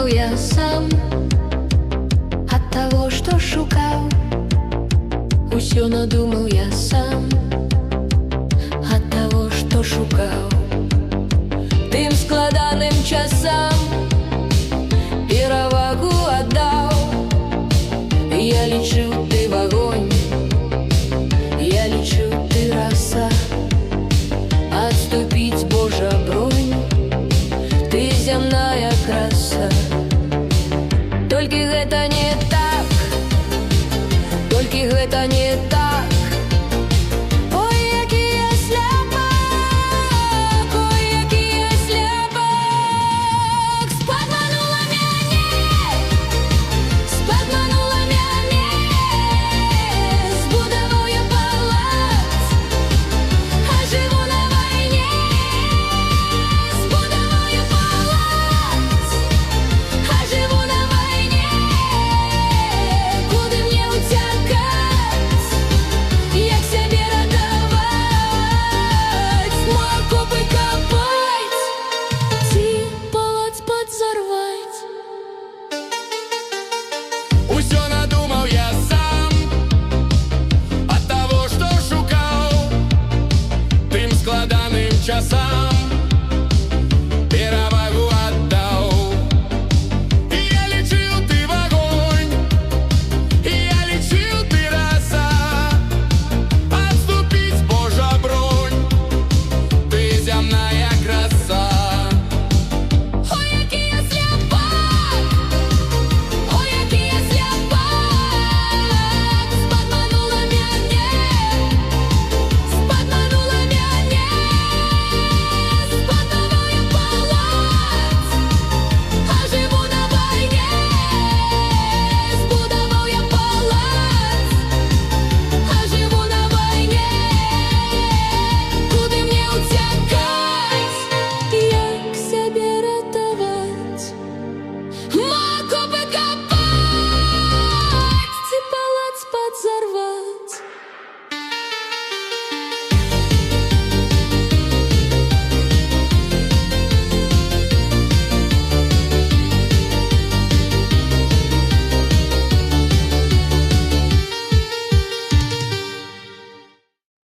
надумав я сам ад таго, што шукаў. Усё надумаў я сам ад таго, што шукаў. Тым складаным часам перавагу аддаў. Я лічыў, ты вагонь, я лічыў, ты раса. Отступить, Божа, бронь, ты земная краса. Толькі гэта не так, толькі гэта не так. Ой, які я сляпак, ой, які я сляпак. Спадманула мяне, спадманула мяне. Збудаваў я палац, а жыву на вайне. Збудаваў я палац, а жыву на вайне. Куды мне уцякаць, як сябе ратаваць? Мой окопы капаць ці палац падзарваць? Усё надумаў я сам ад таго, што шукаў. Тым складаным часам